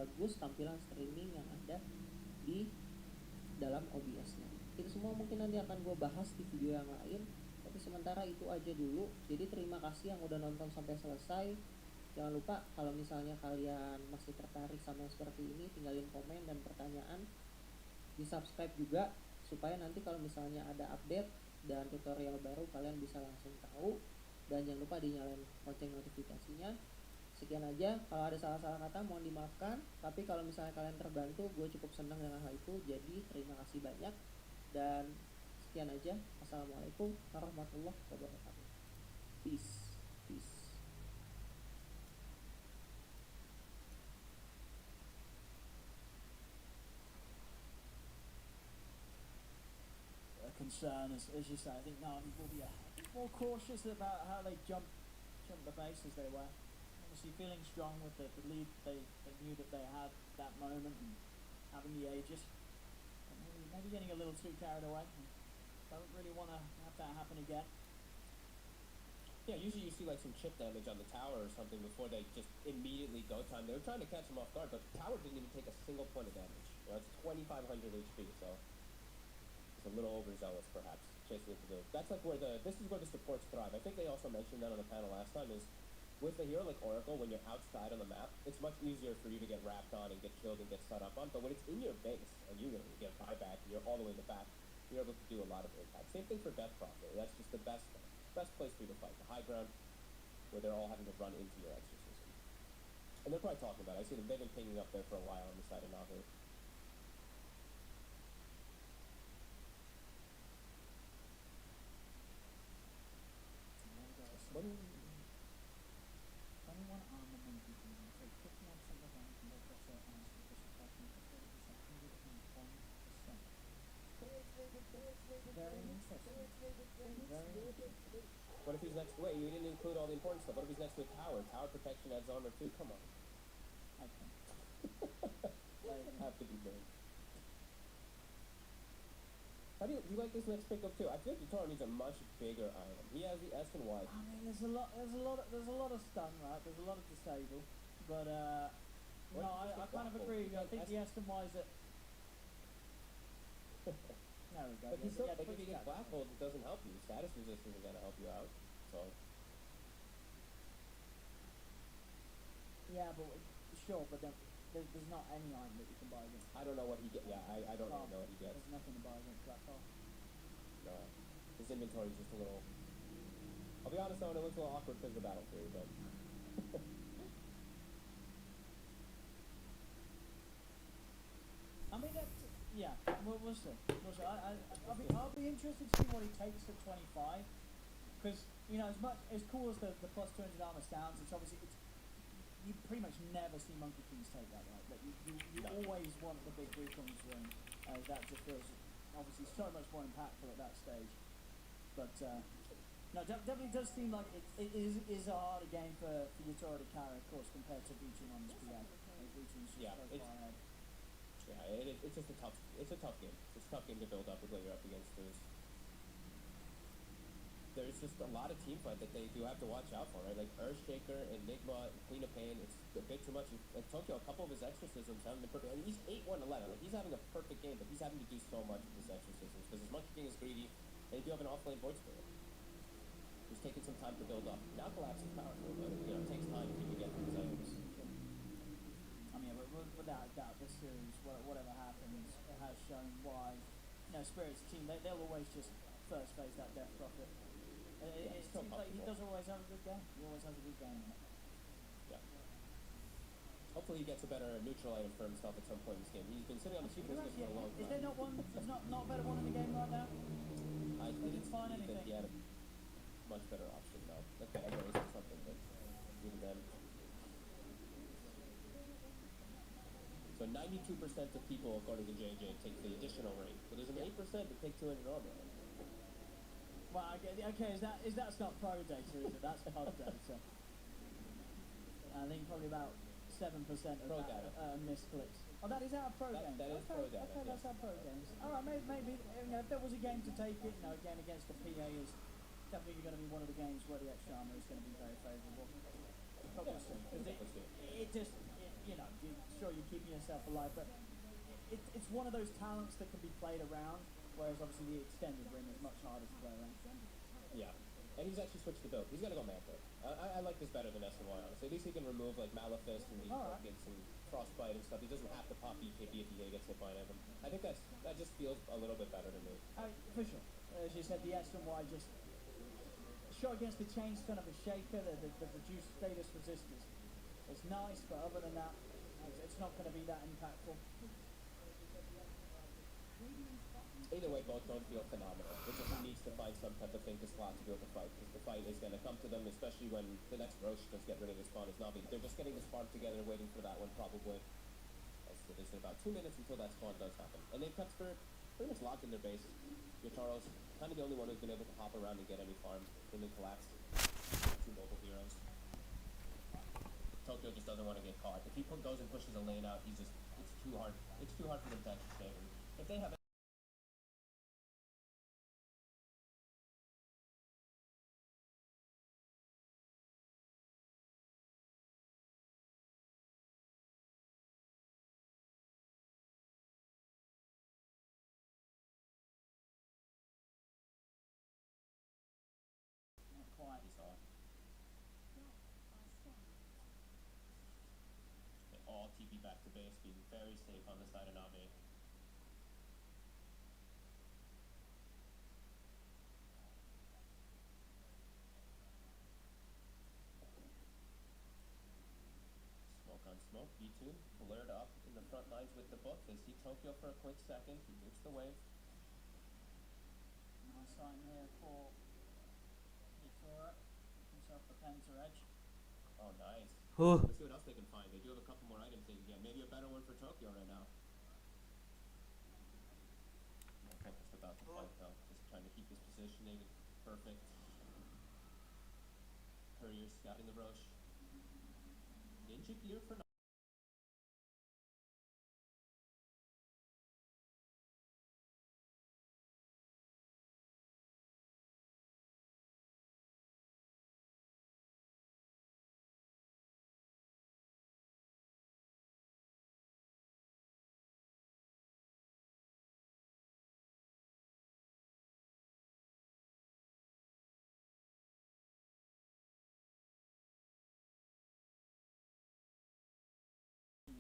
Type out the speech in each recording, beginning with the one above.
sebagus tampilan streaming yang ada di dalam OBS-nya. Itu semua mungkin nanti akan gue bahas di video yang lain, tapi sementara itu aja dulu. Jadi terima kasih yang udah nonton sampai selesai. Jangan lupa kalau misalnya kalian masih tertarik sama yang seperti ini, tinggalin komen dan pertanyaan. Di subscribe juga supaya nanti kalau misalnya ada update dan tutorial baru kalian bisa langsung tahu. Dan jangan lupa dinyalain lonceng notifikasinya. Sekian aja, kalau ada salah-salah kata mohon dimaafkan. Tapi kalau misalnya kalian terbantu, gue cukup senang dengan hal itu. Jadi terima kasih banyak. Dan sekian aja. Assalamualaikum warahmatullahi wabarakatuh. Peace. Peace. Concern, as you say, I think Navi will be a bit more cautious about how they jump the base as they were. Obviously feeling strong with the lead, they knew that they had that moment and having the Aegis. But maybe getting a little too carried away. Don't really want to have that happen again. Yeah, usually you see like some chip damage on the tower or something before they just immediately go time. They were trying to catch him off guard, but the tower didn't even take a single point of damage. You know, it's 2,500 HP, so it's a little overzealous perhaps, chasing it to the... That's like where this is where the supports thrive. I think they also mentioned that on the panel last time, is with a hero like Oracle, when you're outside on the map, it's much easier for you to get wrapped on and get killed and get set up on, but when it's in your base, and you get a buyback, and you're all the way in the back, you're able to do a lot of impact. Same thing for Death Prophet. That's just the best place for you to fight. The high ground, where they're all having to run into your exorcism. And they're probably talking about it. I see them, they've been pinging up there for a while on the side of Navi. What do 21 armament you can take 51% of damage from both pressure and superficial attacking for 30%, 101%. Very interesting. Very interesting. What if he's next to... Wait, you didn't include all the important stuff. What if he's next to a tower? Tower protection adds armor too? Come on. Okay. Have to be made. How do you like this next pickup too? I feel like Utara needs a much bigger item. He has the S and Y. I mean, there's a lot of stun, right? There's a lot of disable, but no, I kind of agree. I think the S and Y is it. There we go. But he's still, like, if you get black holes, it doesn't help you. Status resistance is gonna help you out. So. Yeah, but sure, but then there's not any item that you can buy against. I don't know what he gets. Yeah, I don't really know what he gets. There's nothing to buy against Black Hole. No. His inventory is just a little... I'll be honest though, it looks a little awkward because of the battle theory, but... I mean, that's... Yeah, we'll see. I'll be interested to see what he takes for 25. Because, you know, as cool as the plus 200 armor sounds, it's obviously... You pretty much never see Monkey Kings take that, right? Like you always want the big Wukong's ring, as that just feels obviously so much more impactful at that stage. But no, definitely does seem like it is a harder game for Utara to carry, of course, compared to Vici on this PA. Vici's just so far ahead. Yeah, it's just a tough game. It's a tough game to build up with what you're up against. There's just a lot of team fight that they do have to watch out for, right? Like Earthshaker, Enigma, Queen of Pain, it's a bit too much. Like Tokyo, a couple of his exorcisms having the perfect... I mean, he's 8-1-11. Like, he's having a perfect game, but he's having to do so much with his exorcisms because his Monkey King is greedy, and they do have an off-lane Void Spirit. He's taking some time to build up. Now Collapse is powerful, but, you know, it takes time for him to get through his items. I mean, without a doubt, this series, whatever happens, has shown why, you know, Spirit's team, they'll always just first phase that Death Prophet. It seems like he does always have a good game. He always has a good game. Yeah. Hopefully he gets a better neutral item for himself at some point in this game. He's been sitting on the super for a long time. Is there not one? There's not a better one in the game right now? I didn't find anything. That he had a much better option though. Like the Emeralds or something, but even then. So 92% of people, according to JJ, take the additional ring. But there's an 8% that take 200 armor. Well, okay, is that not pro data, is it? That's pub data. I think probably about 7% of pro that misclicks. Oh, that is our pro games. That is pro data. Okay, that's our pro games. All right, maybe you know, if there was a game to take it, you know, a game against the PA is definitely going to be one of the games where the extra armor is going to be very favourable. But we'll see. It just, you sure you're keeping yourself alive, but it's one of those talents that can be played around, whereas obviously the extended ring is much harder to play around. Yeah. And he's actually switched the build. He's got to go Manta. I like this better than SNY, honestly. At least he can remove, like, Malefist and he gets some Frostbite and stuff. He doesn't have to pop BKB if he gets hit by an item. I think that just feels a little bit better to me. For sure. As you said, the S and Y just... Shot against the chain's kind of a shaker, the reduced status resistors. It's nice, but other than that, it's not going to be that impactful. Either way, both don't feel phenomenal. It just needs to find some type of thing to slot to be able to fight, because the fight is going to come to them, especially when the next Roche does get rid of the spawn is Navi. They're just getting the spawn together, waiting for that one, probably. As it is in about 2 minutes until that spawn does happen. And they've kept Spirit pretty much locked in their base. Your Charles, kind of the only one who's been able to hop around and get any farm. Him and Collapse. 2 mobile heroes. Tokyo just doesn't want to get caught. If he goes and pushes a lane out, it's too hard. It's too hard for them to actually save him. If they have Quite. they all TP back to base, being very safe on the side of Navi. Smoke on smoke, B2 blurred up in the front lines with the book. They see Tokyo for a quick second. He moves the wave. Nice sign here for Victoria. Himself the Penta Edge. Oh, nice. Oh. Let's see what else they can find. They do have a couple more items they can get. Maybe a better one for Tokyo right now. Just about to fight though. Just trying to keep his positioning perfect. Courier scouting the Roche. Ninja gear for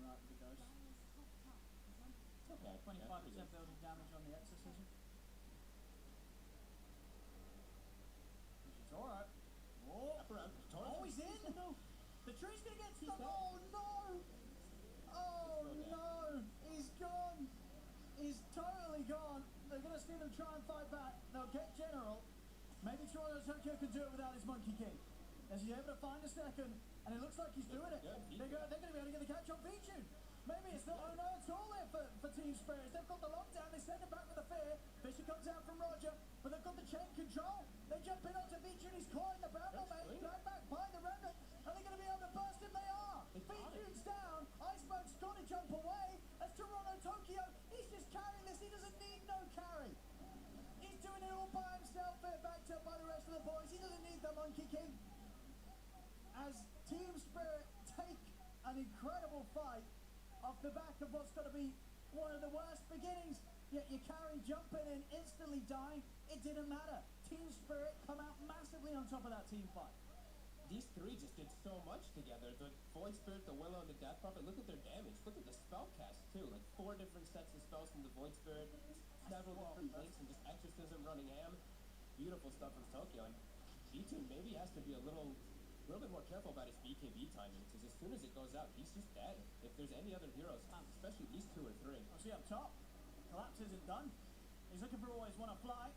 Right with the ghost. okay. 25% building damage on the exorcism. Which is alright. Oh, he's in! The tree's gonna get stuck. Oh no! Oh no! He's gone! He's totally gone. They're gonna see them try and fight back. They'll get General. Maybe Toronto Tokyo can do it without his Monkey King. As he's able to find a second, and it looks like he's doing it. They're going to be able to get the catch on Vichu. Maybe it's not oh no at all there for Team Spirits. They've got the lockdown, they send him back with the fear. Fisher comes out from Roger, but they've got the chain control. They jump in onto Vichu and he's caught in the bramble, mate. Drag back by the remnant. Are they going to be able to burst him? They are. Vichu's down. Iceberg's got to jump away. As Toronto Tokyo, he's just carrying this. He doesn't need no carry. He's doing it all by himself here, backed up by the rest of the boys. He doesn't need the Monkey King. As Team Spirit take an incredible fight off the back of what's got to be one of the worst beginnings, yet you carry jumping and instantly dying, it didn't matter. Team Spirit come out massively on top of that team fight. These three just did so much together. The Void Spirit, the Willow, and the Death Prophet. Look at their damage. Look at the spell cast too. Like 4 different sets of spells from the Void Spirit, several different links, and just exorcism running ham. Beautiful stuff from Tokyo. And B2 maybe has to be a little bit more careful about his BKB timing, because as soon as it goes out, he's just dead. If there's any other heroes, especially these 2 or 3. I'll see up top. Collapse isn't done. He's looking for always want to fly.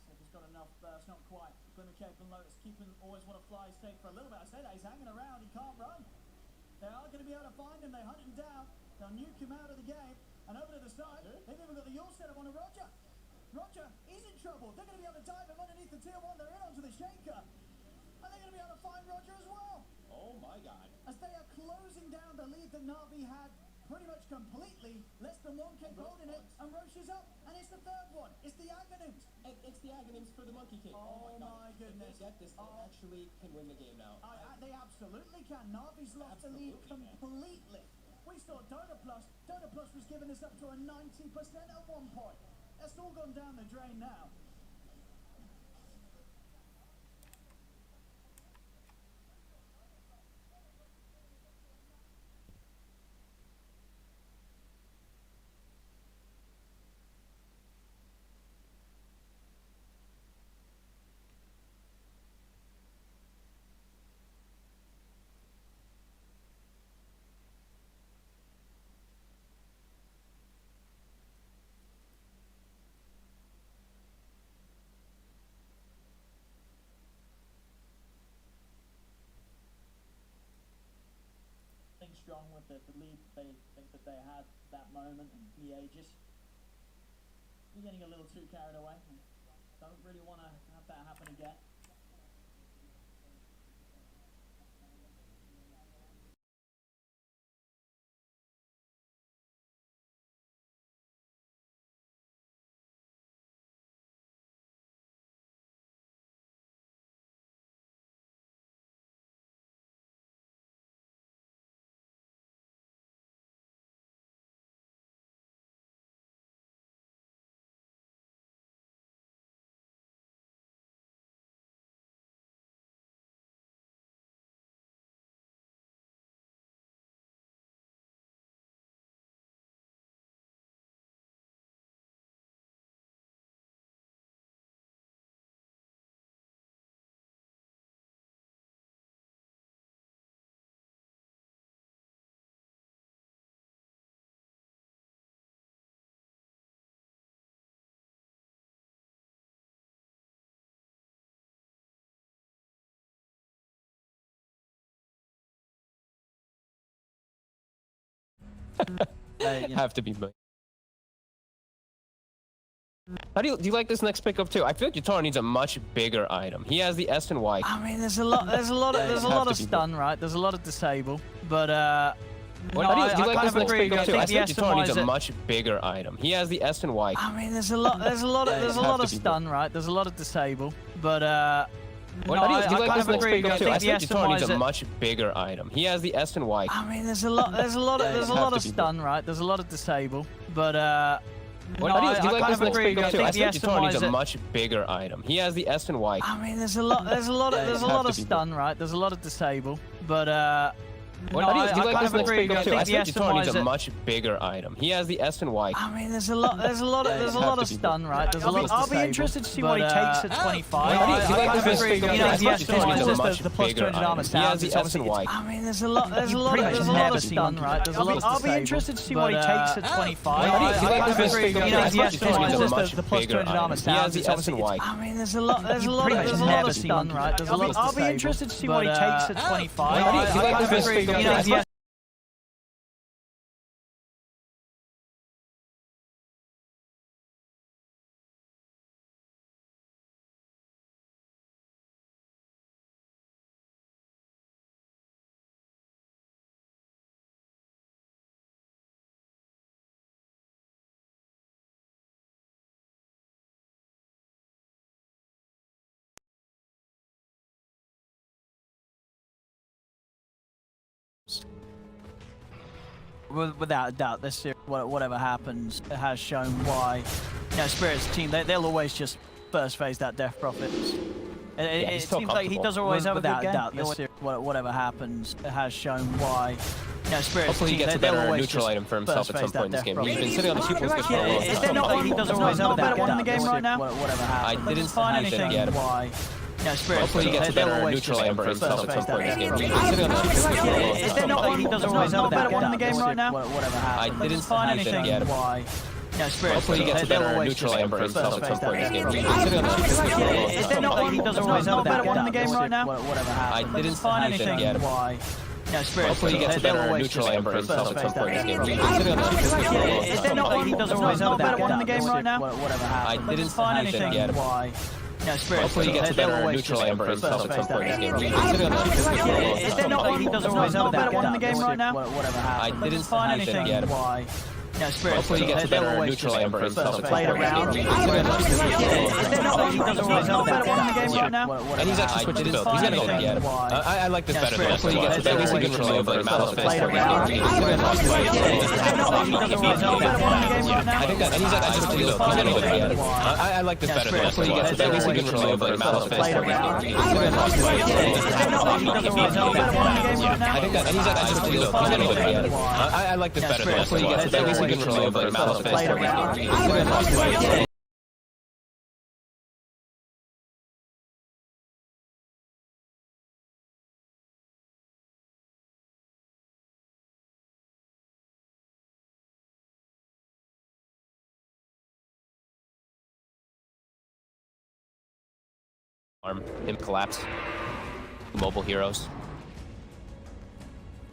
See if he's got enough burst, not quite. Glimmer Cape and Lotus keeping always want to fly safe for a little bit. I say that he's hanging around, he can't run. They are going to be able to find him, they hunt him down, they'll nuke him out of the game, and over to the side, they've even got the Yule set up on a Roger. Roger, he's in trouble. They're going to be able to dive him underneath the tier 1, they're in onto the Shaker. And they're going to be able to find Roger as well. Oh my god. As they are closing down the lead that Navi had pretty much completely, less than 1k gold in it, and Roche is up, and it's the 3rd one. It's the Aghanims. It's the Aghanims for the Monkey King. Oh my goodness. If they get this, they actually can win the game now. They absolutely can. Navi's lost the lead completely. got Dota Plus. Dota Plus was giving us up to a 90% at one point. That's all gone down the drain now. Strong with the lead they think that they had that moment, and EA just getting a little too carried away. Don't really want to have that happen again. Have to be. How do you like this next pickup too? I feel like Utara needs a much bigger item. He has the S and Y. I mean, there's a lot of stun, right? There's a lot of disable, but do you like this next pickup too? I feel like Utara needs a much bigger item. He has the S and Y. I mean, there's a lot of stun, right? There's a lot of disable, but do you like this next pickup too? I feel like Utara needs a much bigger item. He has the S and Y. I mean, there's a lot of stun, right? There's a lot of disable, but do you like this next pickup too? I feel like Utara needs a much bigger item. He has the S and Y. I mean, there's a lot of stun, right? There's a lot of disable, but do you like this next pickup too? I feel like Utara needs a much bigger item. He has the S and Y. I mean, there's a lot of stun, right? There's a lot of disable. I'll be interested to see what he takes at 25. Do you like this pickup too? I feel like Utara needs a much the plus bigger 200 armor item. He has the S and Y. I mean, there's a lot of stun, right? There's a lot of disable. I'll be interested to see what he takes at 25. Do you like this pickup too? I feel like Utara needs a much the plus bigger 200 armor item. He has the S and Y. I mean, there's a lot of stun, right? There's a lot of disable. I'll be interested to see what he takes at 25. Do you like this pickup too? I feel like Without a doubt, this series, whatever happens, it has shown why, Spirit's team, they'll always just first phase that Death Prophets. It seems like he does always have a good game. Without a doubt, this series, whatever happens, it has shown why, Spirit's hopefully team, he gets a better neutral item for himself at some point in this game. He's been sitting on the 2 plus for a long time. Is there not he does always have a better one in the game right now? I didn't find anything yet. Hopefully he gets a better neutral item for himself at some point in this game. He's been sitting on the 2 plus for a long time. Is there not he does always have a better one in the game right now? I didn't find anything yet. Hopefully he gets a better neutral item for himself at some point in this game. He's been sitting on the 2 plus for a long time. Is there not he does always have a better one in the game right now? I didn't find anything yet. Hopefully he gets a better neutral item for himself at some point in this game. He's been sitting on the 2 plus for a long time. Is there not he does always have a better one in the game right now? I didn't find anything yet. Hopefully he gets a better neutral item for himself at some point in this game. He's been sitting on the 2 plus for a long time. Is there not he does always have a better one in the game right now? I didn't find anything yet. Yeah, Spirit. Hopefully he gets a better neutral aim for himself. Played around. Is there not one better one in the game right now? And he's actually switching his build. He's gonna go again. I like this better than Hopefully he gets at least a neutral aim for Malice Fist. Played around. I think that, and he's actually switching his build. He's gonna go again. I like this better than Hopefully he gets at least a neutral aim for Malice Fist. Played around. I think that, and he's actually switching his build. He's gonna go again. I like this better than Hopefully he gets at least a neutral aim for Malice Fist. Played around. Him collapse. Mobile heroes.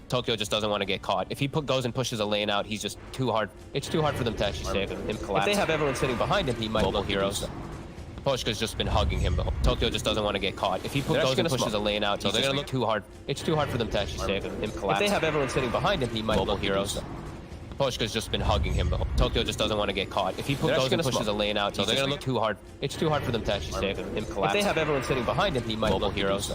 Tokyo just doesn't want to get caught. If he goes and pushes a lane out, he's just too hard. It's too hard for them to actually save him. Collapse. If they have everyone sitting behind him, he might mobile heroes. Poshka's just been hugging him. Tokyo just doesn't want to get caught. If he goes and pushes a lane out, so they're gonna look too hard. It's too hard for them to actually save him. Collapse. If they have everyone sitting behind him, he might mobile heroes. Poshka's just been hugging him. Tokyo just doesn't want to get caught. If he goes and pushes a lane out, so they're gonna look too hard. It's too hard for them to actually save him. Collapse. If they have everyone sitting behind him, he might mobile heroes.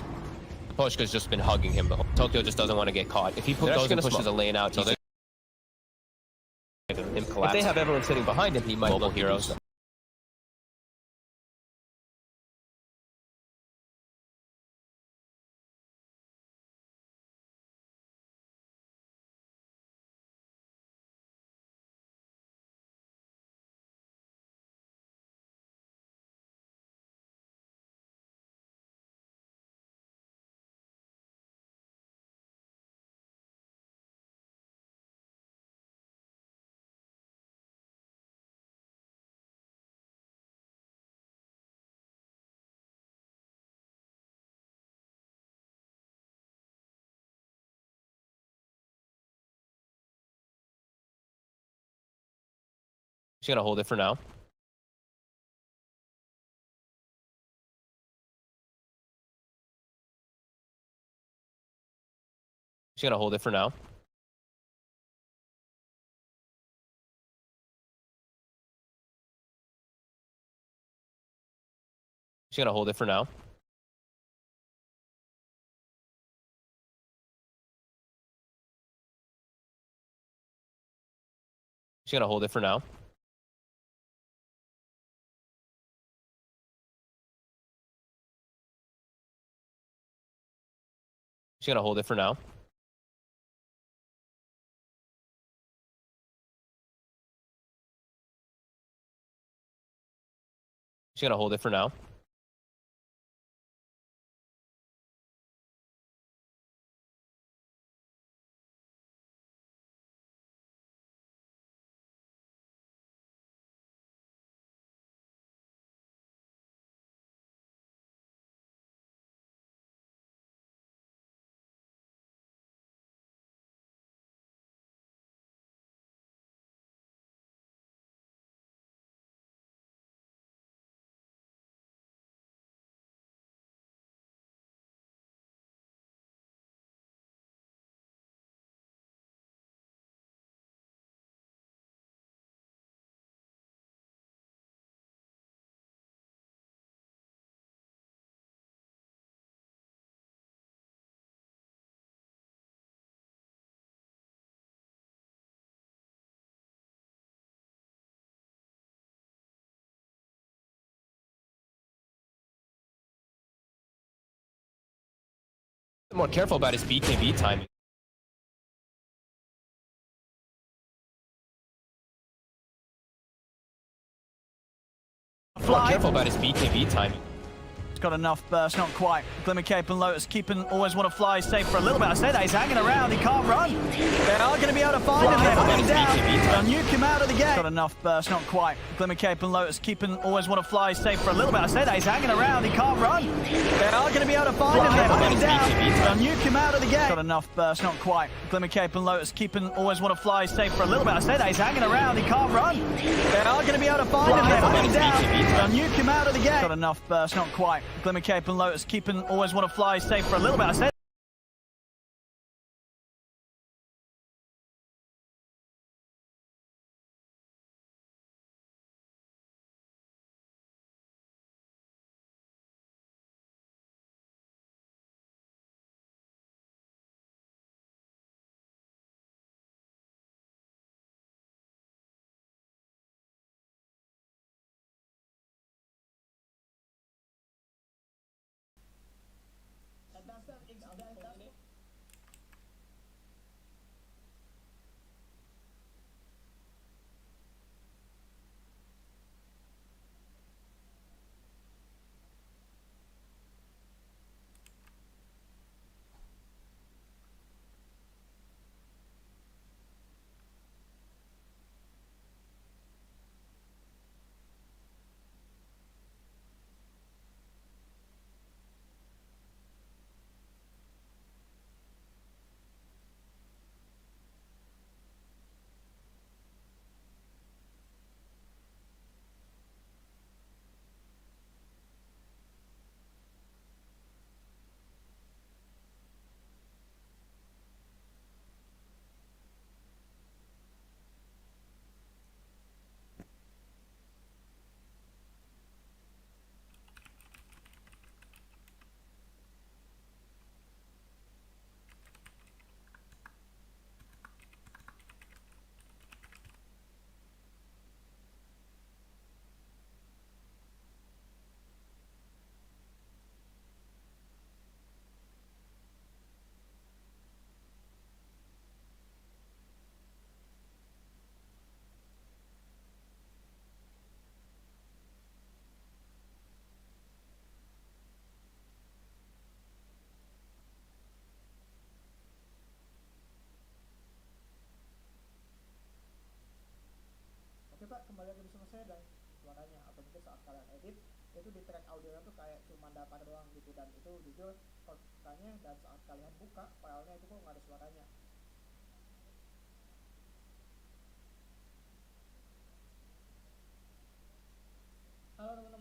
Poshka's just been hugging him. Tokyo just doesn't want to get caught. If he goes and pushes a lane out, so they're collapse. If they have everyone sitting behind him, he might mobile heroes. Just gonna hold it for now. Just gonna hold it for now. Just gonna hold it for now. Just gonna hold it for now. Just gonna hold it for now. Just gonna hold it for now. More careful about his BKB timing. More careful about his BKB timing. Got enough burst, not quite. Glimmer Cape and Lotus keeping always want to fly safe for a little bit. I say that he's hanging around, he can't run. They are going to be able to find him. They're hunting down. They'll nuke him out of the game. Got enough burst, not quite. Glimmer Cape and Lotus keeping always want to fly safe for a little bit. I say that he's hanging around, he can't run. They are going to be able to find him. They're hunting down. They'll nuke him out of the game. Got enough burst, not quite. Glimmer Cape and Lotus keeping always want to fly safe for a little bit. I say that he's hanging around, he can't run. They are going to be able to find him. They're hunting down. They'll nuke him out of the game. Got enough burst, not quite. Glimmer Cape and Lotus keeping always want to fly safe for a little bit. I said that's what, oke Pak, kembali lagi bersama saya dan suaranya, atau mungkin saat kalian edit itu di track audionya tuh kayak cuma datar doang gitu, dan itu jujur faktanya, dan saat kalian buka filenya itu kok nggak ada suaranya. Halo teman-teman.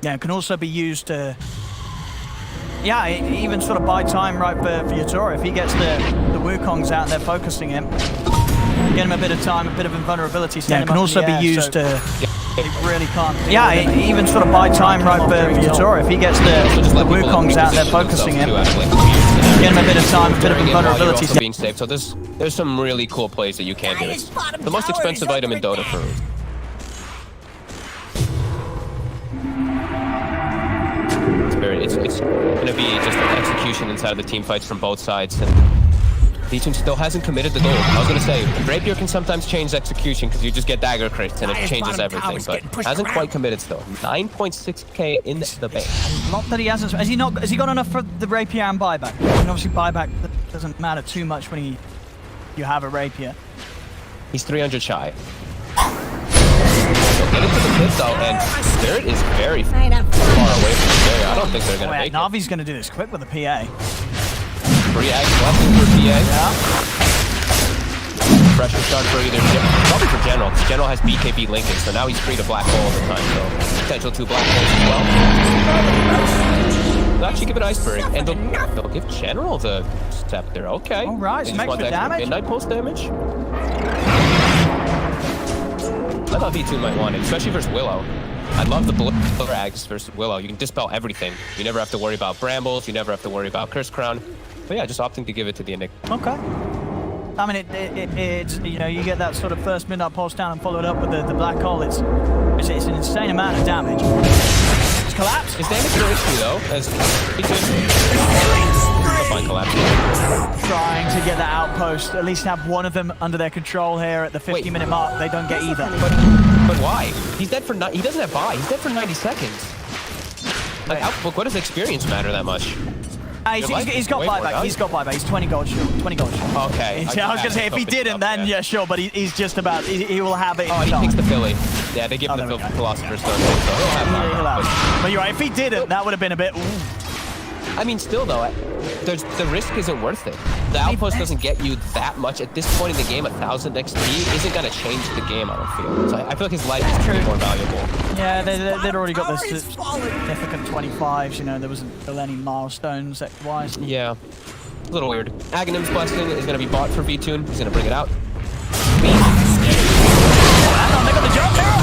Yeah, it can also be used to... Yeah, even sort of buy time right for Yatoro. If he gets the Wukongs out and they're focusing him, get him a bit of time, a bit of invulnerability. Yeah, it can also be used to... He really can't... Yeah, even sort of buy time right for Yatoro. If he gets the Wukongs out and they're focusing him, get him a bit of time, a bit of invulnerability. Being safe. So there's some really cool plays that you can do. It's the most expensive item in Dota for Ruse. It's going to be just an execution inside of the team fights from both sides. And V2 still hasn't committed the goal. I was going to say, Rapier can sometimes change execution because you just get dagger crits and it changes everything, but hasn't quite committed still. 9.6k in the bank. Not that he hasn't. Has he got enough for the Rapier and buyback? I mean, obviously buyback doesn't matter too much when you have a Rapier. He's 300 shy. Get into the pit though, and Spirit is very far away from the area. I don't think they're going to make Navi's going to do this quick with the PA. 3x left into PA. Yeah. Pressure start for either probably for General, because General has BKB Lincoln, so now he's free to black hole all the time, so potential 2 black holes as well. They'll actually give it Iceberg, and they'll give General the Scepter. Okay. Alright, some extra damage. Midnight Pulse damage. I thought V2 might want it, especially versus Willow. I love the Rags versus Willow. You can dispel everything. You never have to worry about Brambles. You never have to worry about Curse Crown. But yeah, just opting to give it to the Enigma. Okay. I mean, it's you know, you get that sort of first Midnight Pulse down and follow it up with the Black Hole. It's an insane amount of damage. It's collapsed. His damage is issue though, as V2 fine collapse. Trying to get that outpost, at least have one of them under their control here at the 50-minute mark. They don't get either. But why? He's dead for he doesn't have buy. He's dead for 90 seconds. Like, what does experience matter that much? He's got buyback. He's got buyback. He's 20 gold short. 20 gold short. Okay. I was gonna say if he didn't, then yeah, sure. But he's just about. He will have it. Oh, he picks the Philly. Yeah, they give him the Philosopher's Stone, so he'll have that. But you're right. If he didn't, that would have been a bit. Ooh. I mean, still though, the risk isn't worth it. The outpost doesn't get you that much at this point in the game. 1000 XP isn't gonna change the game. I don't feel. So I feel like his life is pretty more valuable. Yeah, they'd already got this significant 25s. You know, there wasn't any milestones wise. Yeah, a little weird. Aghanim's Blessing is gonna be bought for V-Tune. He's gonna bring it out. They got the jump now.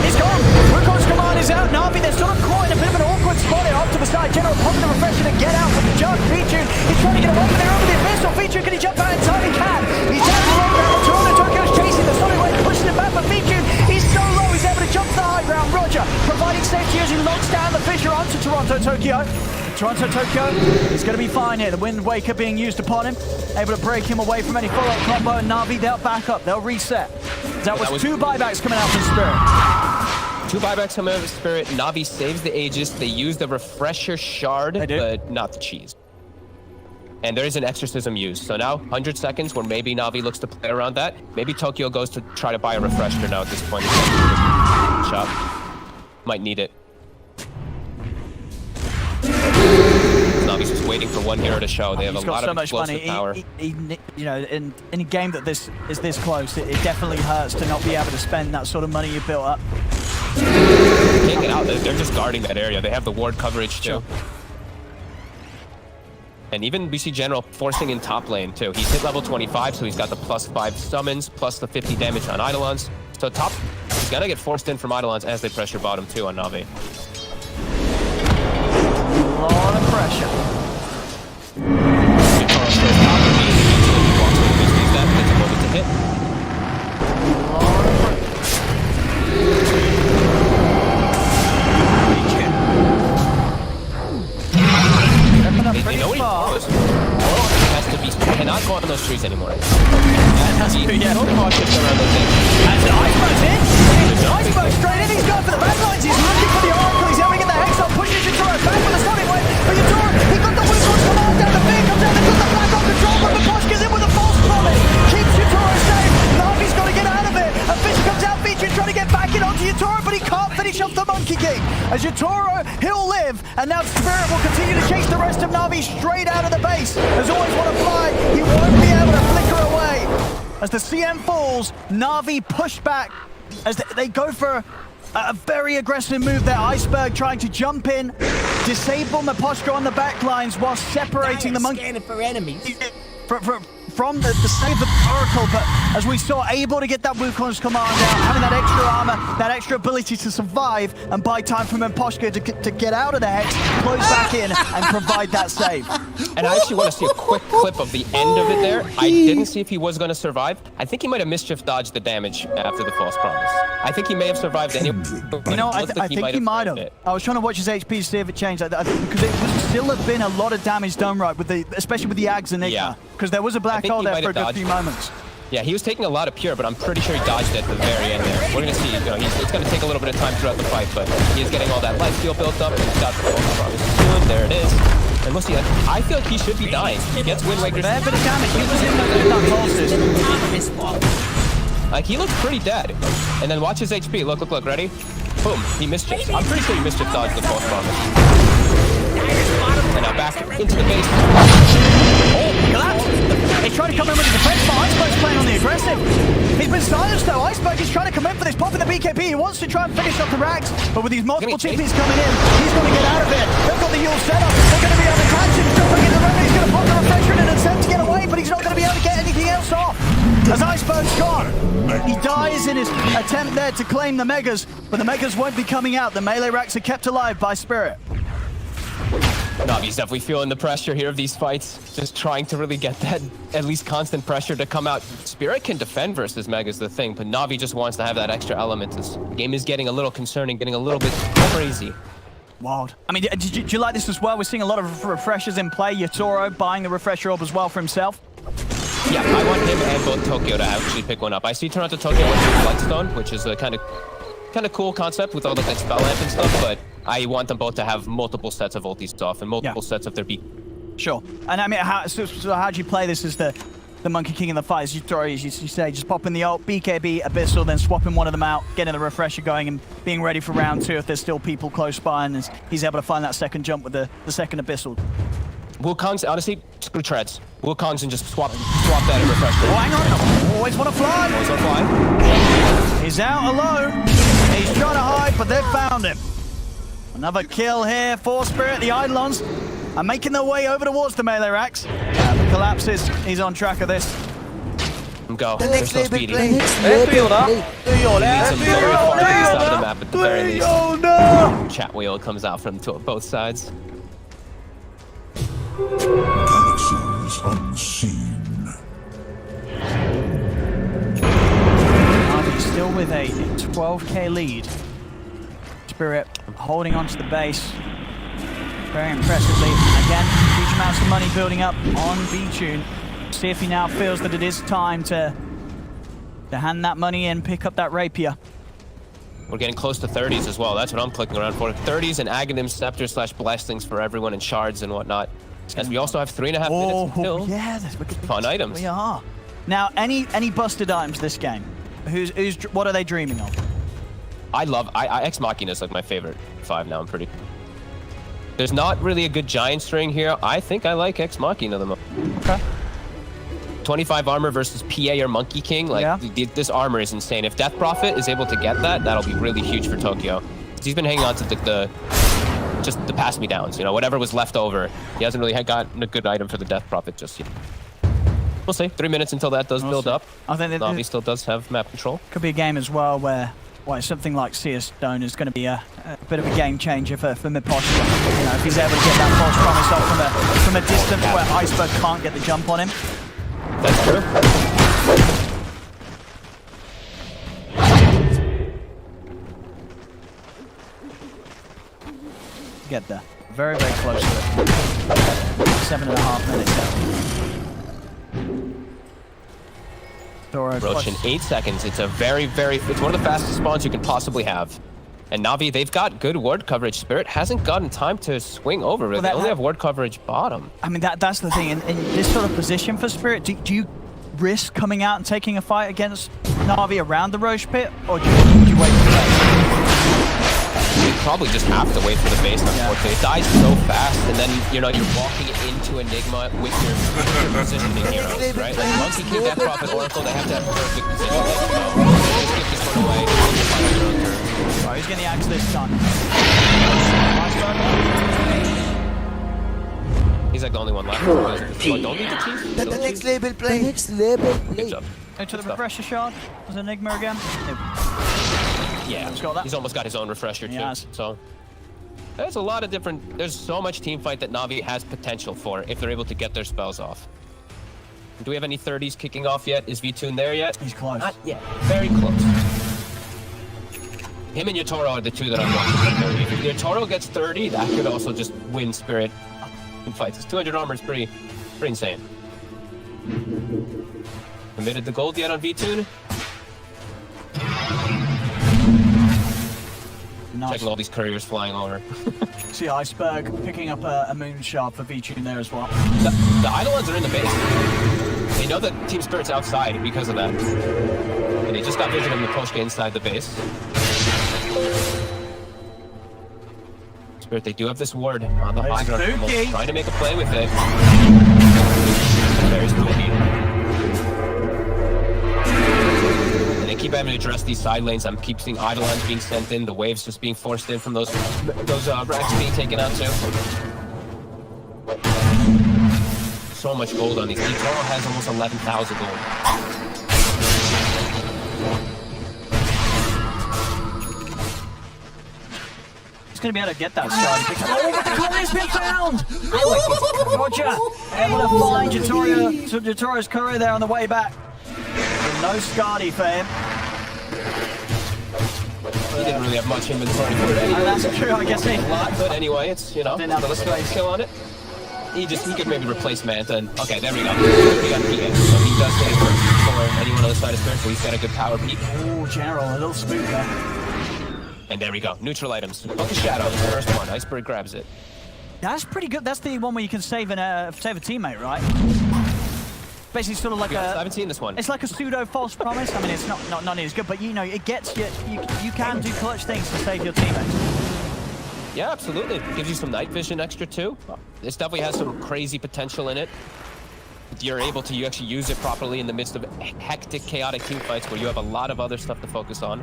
He's gone. Wukon's command is out. Navi, they're sort of caught in a bit of an awkward spot here. Off to the side. General popping the refresher to get out with the jump. V-Tune, he's trying to get away from there over the abyss. So V-Tune, can he jump out in time? He can. He's down the low ground. Toronto Tokyo's chasing. The solid way pushing him back. But V-Tune, he's so low. He's able to jump to the high ground. Roger, providing safety as he locks down the Fisher onto Toronto Tokyo. Toronto Tokyo is going to be fine here. The Wind Waker being used upon him. Able to break him away from any follow-up combo. And Navi, they'll back up. They'll reset. That was 2 buybacks coming out from Spirit. 2 buybacks coming out of Spirit. Navi saves the Aegis. They use the Refresher Shard, but not the cheese. And there is an Exorcism used. So now, 100 seconds where maybe Navi looks to play around that. Maybe Tokyo goes to try to buy a Refresher now at this point. Shot. Might need it. Navi's just waiting for one hero to show. They have a lot of explosive power. You know, in a game that is this close, it definitely hurts to not be able to spend that sort of money you built up. Can't get out. They're just guarding that area. They have the ward coverage too. Sure. And even we see General forcing in top lane too. He's hit level 25, so he's got the +5 summons, plus the 50 damage on Eidolons. So top, he's gonna get forced in from Eidolons as they pressure bottom too on Navi. A lot of pressure. It's a moment to hit. They know he has to be. Cannot go on those trees anymore. That's an iceberg's in. Iceberg straight in. He's going for the backlines. He's looking for the Oracle. He's having to get the Hex on. Pushes Yatoro back with the sonic wave. But Yatoro, he got the Wukon's command down. The fear comes out. They got the Black on control. But the Bosch is in with a false promise. Keeps Yatoro safe. Navi's got to get out of it. A fish comes out. Featured trying to get back in onto Yatoro, but he can't finish off the Monkey King. As Yatoro, he'll live. And now Spirit will continue to chase the rest of Navi straight out of the base. There's always want to fly. He won't be able to flicker away. As the CM falls, Navi push back as they go for A very aggressive move there. Iceberg trying to jump in, disable Miposhka on the back lines while separating the monkey. Scanning for enemies. From the save the Oracle, but as we saw, able to get that Wukong's command out, having that extra armor, that extra ability to survive and buy time for Miposhka to get out of the hex, close back in, and provide that save. And I actually want to see a quick clip of the end of it there. I didn't see if he was going to survive. I think he might have mischief dodged the damage after the false promise. I think he may have survived anyway. You know, I think he might have. I was trying to watch his HP to see if it changed, because it would still have been a lot of damage done right, with especially with the Ags Enigma, because there was a black hole there for a good few moments. Yeah, he was taking a lot of pure, but I'm pretty sure he dodged it at the very end there. We're going to see, it's going to take a little bit of time throughout the fight, but he is getting all that life steal built up, and he's got the false promise soon. There it is. And we'll see, I feel like he should be dying. He gets Wind Waker's... Fair bit of damage. He was in that hole. Like, he looks pretty dead. And then watch his HP. Look, ready? Boom. He mischief. I'm pretty sure he mischief dodged the false promise. And now back into the base. Oh, collapse. He's trying to come in with the defense, but Iceberg's playing on the aggressive. He's been silenced though. Iceberg is trying to come in for this pop in the BKB. He wants to try and finish off the racks, but with these multiple TPs coming in, he's going to get out of it. They've got the Yule set up. They're going to be able to catch him. Jumping in the room. He's going to pop the refresher in and attempt to get away, but he's not going to be able to get anything else off. As Iceberg's gone, he dies in his attempt there to claim the Megas, but the Megas won't be coming out. The melee racks are kept alive by Spirit. Navi's definitely feeling the pressure here of these fights. Just trying to really get that at least constant pressure to come out. Spirit can defend versus Mega's the thing, but Navi just wants to have that extra element. This game is getting a little concerning, getting a little bit crazy. Wild. I mean, did you like this as well? We're seeing a lot of refreshers in play. Yatoro buying the refresher orb as well for himself. Yeah, I want him and both Tokyo to actually pick one up. I see Toronto Tokyo with Lightstone, which is a kind of cool concept with all the spell lamp and stuff, but I want them both to have multiple sets of ultis off and multiple sets of their beat. Sure. And I mean, so how do you play this as the Monkey King in the fight? As you throw, as you say, just popping the ult, BKB, Abyssal, then swapping one of them out, getting the refresher going and being ready for round 2 if there's still people close by and he's able to find that second jump with the second Abyssal. Wukong's, honestly, screw treads. Wukong's and just swap that and refresher. Oh, hang on. Always want to fly. Always want to fly. He's out alone. He's trying to hide, but they've found him. Another kill here for Spirit. The Eidolons are making their way over towards the melee racks. The collapses. He's on track of this. Go. They're so speedy. He needs some very far of the map at the very least. Chat wheel comes out from both sides. Galaxies unseen. Navi still with a 12k lead. Spirit holding onto the base very impressively. Again, huge amounts of money building up on B-Tune. See if he now feels that it is time to hand that money in, pick up that rapier. We're getting close to 30s as well. That's what I'm clicking around for. 30s and Aghanim Scepter / blessings for everyone in shards and whatnot. And we also have 3.5 minutes until yeah, fun items. We are. Now, any busted items this game? What are they dreaming of? I love Ex Machina is like my favorite 5 now. I'm pretty. There's not really a good giant string here. I think I like Ex Machina the most. Okay. 25 armor versus PA or Monkey King. Like this armor is insane. If Death Prophet is able to get that, that'll be really huge for Tokyo. He's been hanging on to just the pass me downs. You know, whatever was left over. He hasn't really gotten a good item for the Death Prophet just yet. We'll see. 3 minutes until that does build up. I think Navi still does have map control. Could be a game as well where something like Seer Stone is going to be a bit of a game changer for Miposhka. You know, if he's able to get that false promise off from a distance where Iceberg can't get the jump on him. That's true. Get there. Very, very close to it. 7.5 minutes left. Roach in 8 seconds. It's a it's one of the fastest spawns you can possibly have. And Navi, they've got good ward coverage. Spirit hasn't gotten time to swing over. Really. They only have ward coverage bottom. I mean, that's the thing. In this sort of position for Spirit, do you risk coming out and taking a fight against Navi around the Roche pit, or do you wait for the base? You probably just have to wait for the base, unfortunately. It dies so fast, and then, you're walking into Enigma with your positioning heroes, right? Like Monkey King, Death Prophet, Oracle, they have to have perfect positioning. Just give this one away. Right, who's getting the axe this time? He's like the only one left. Don't need the chief. The next label play. The next label play. Good job. Into the refresher shard. Was Enigma again? Nope. Yeah, He's got that. he's almost got his own refresher too. Yes. So there's a lot of different. There's so much team fight that Navi has potential for if they're able to get their spells off. Do we have any 30s kicking off yet? Is V-Tune there yet? He's close. Not yet. Very close. Him and Yotoro are the two that I'm watching. If Yotoro gets 30, that could also just win Spirit in fights. His 200 armor is pretty insane. Committed the gold yet on V-Tune? Nice. Checking all these couriers flying over. See Iceberg picking up a moon shard for V-Tune there as well. The Eidolons are in the base. They know that Team Spirit's outside because of that. And they just got vision of Mikoshka inside the base. Spirit, they do have this ward on the high ground. Spooky. Trying to make a play with it. Very spooky. And they keep having to address these side lanes. I'm keep seeing Eidolons being sent in, the waves just being forced in from those racks being taken out too. So much gold on these. Toro has almost 11,000 gold. He's going to be able to get that shard. Oh, the courier's been found! Roger, able to find Jotoro's courier there on the way back. But no Scardy for him. He didn't really have much inventory for it anyway. That's true, I guess he. A lot, but anyway, it's, you know, let's go kill on it. He could maybe replace Manta and, okay, there we go. We got PA. So he does get it for anyone on the side of Spirit, so he's got a good power peak. Oh, General, a little spook there. And there we go. Neutral items. Book of Shadow, the first one. Iceberg grabs it. That's pretty good. That's the one where you can save a teammate, right? Basically, sort of like I haven't seen this one. It's like a pseudo false promise. I mean, it's not nearly as good, but you know, it gets you. You can do clutch things to save your teammates. Yeah, absolutely. Gives you some night vision extra too. This definitely has some crazy potential in it. You're able to actually use it properly in the midst of hectic, chaotic team fights where you have a lot of other stuff to focus on.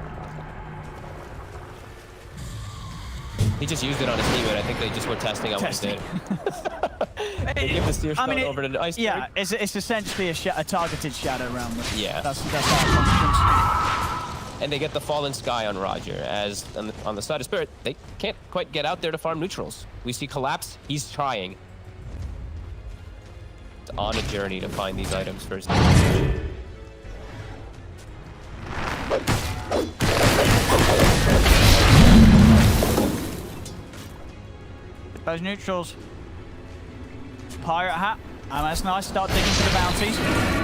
He just used it on his teammate. I think they just were testing out what he did. They give the steer spell over to the Iceberg. Yeah, it's essentially a targeted shadow round. Yeah. That's how it functions. And they get the Fallen Sky on Roger, as on the side of Spirit, they can't quite get out there to farm neutrals. We see Collapse, he's trying. It's on a journey to find these items first. Those neutrals. Pirate hat. That's nice. Start digging for the bounties.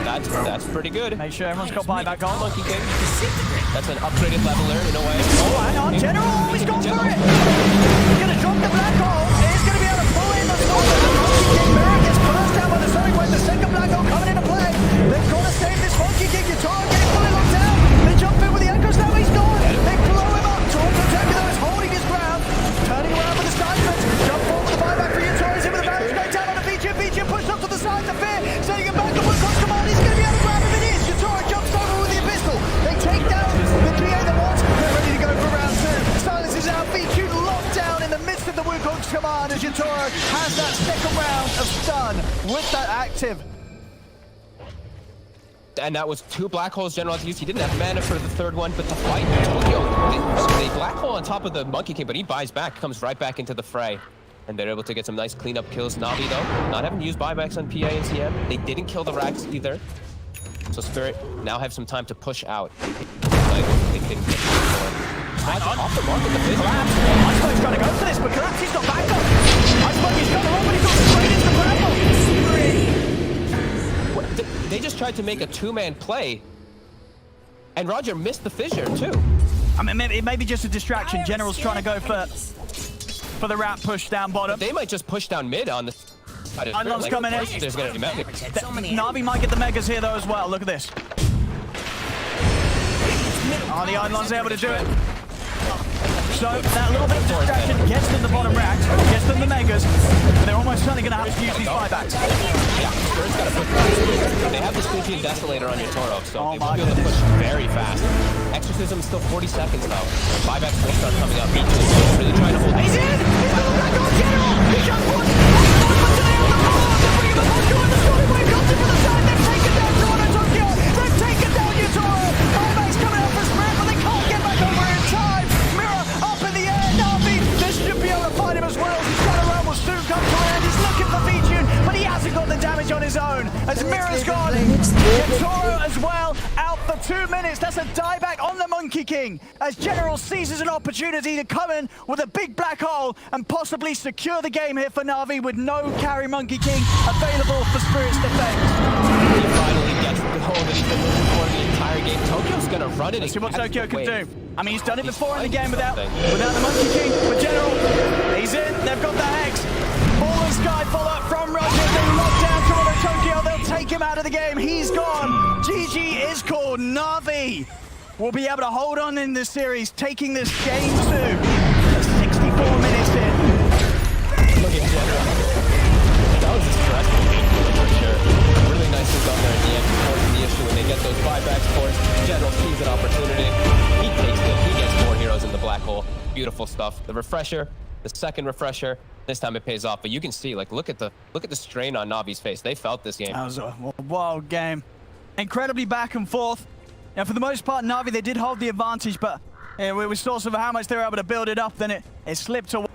That's pretty good. Make sure everyone's got buyback on. Monkey King. That's an upgraded leveler in a way. Oh, hang on. General, he's gone for it. He's going to drop the black hole. He's going to be able to pull in the sword. The Monkey King barrack gets burst down by the Sonic Wave. The second black hole coming into play. They've got to save this Monkey King. Yotaro getting fully locked down. They jump in with the echoes. Now he's gone. They blow him up. Toro Protector is holding his ground. Turning around with the Skyfence. Jump forward with the buyback for Yotaro. He's in with the barracks. Straight down on the feature. Feature pushed up to the side. The fear. Setting him back. The one cross command. He's going to be able to grab him. It is. Yotaro jumps over with the Abyssal. They take down the PA that wants. They're ready to go for round two. Silence is out. Feature locked down in the midst of the Wukong's command as Yotaro has that second round of stun with that active. And that was 2 black holes General had to use. He didn't have mana for the third one, but the fight, they black hole on top of the Monkey King, but he buys back, comes right back into the fray. And they're able to get some nice cleanup kills. Navi, though, not having used buybacks on PA and CM. They didn't kill the racks either. So Spirit now have some time to push out. Like, they didn't get off the mark with the vision. Iceberg's trying to go for this, but Collapse, he's got backup. Iceberg, he's got the run, but he's got straight into the grapple. They just tried to make a 2-man play. And Roger missed the fissure, too. I mean, it may be just a distraction. General's trying to go for the wrap push down bottom. They might just push down mid on the side of Eidolon's coming in. There's going to be mega. Navi might get the megas here, though, as well. Look at this. Oh, the Eidolon's able to do it. So that little bit of distraction gets them the bottom racks, gets them the megas, but they're almost certainly going to have to use these buybacks. Yeah, Spirit's got to put They have the Stygian Desolator on your Toro, so Oh they my will be able to goodness. push very fast. Exorcism still 40 seconds though. Buybacks will start coming up. Beach is really trying to hold. He's in! He's got the back on General! He just wants to bring him up onto the story wave, comes in for the side, they've taken down Toronto Tokyo! They've taken down your Toro! Buybacks coming up for Spirit, but they can't get back over in time! Mirror up in the air, Navi! This should be able to find him as well. His shadow realm will soon come to an end. He's looking for Vijun, but he hasn't got the damage on his own. As Mirror's gone, Toro as well, out for 2 minutes. That's a dieback on the Monkey King, as General seizes an opportunity to come in with a big black hole and possibly secure the game here for Navi with no carry Monkey King available for Spirit's defense. He finally gets the goal that he's been looking for the entire game. Tokyo's gonna run it. Let's see what and catch Tokyo the can wave. do. I mean, he's done it He's before in the game fighting without the Monkey King. But General, he's in. They've got the Hex. Ball and Sky follow from Roger. They lock down Toronto Tokyo. They'll take him out of the game. He's gone. GG is called. Navi will be able to hold on in this series, taking this game to 64 minutes in. Look at General. That was a stressful game for sure. Really nicely done there in the end, forcing the issue when they get those buybacks forced. General sees an opportunity. He takes it. He gets more heroes in the black hole. Beautiful stuff. The refresher, the second refresher. This time it pays off. But you can see, like, look at the strain on Navi's face. They felt this game. That was a wild game. Incredibly back and forth. And for the most part, Navi, they did hold the advantage, but we saw sort of how much they were able to build it up, then it slipped away.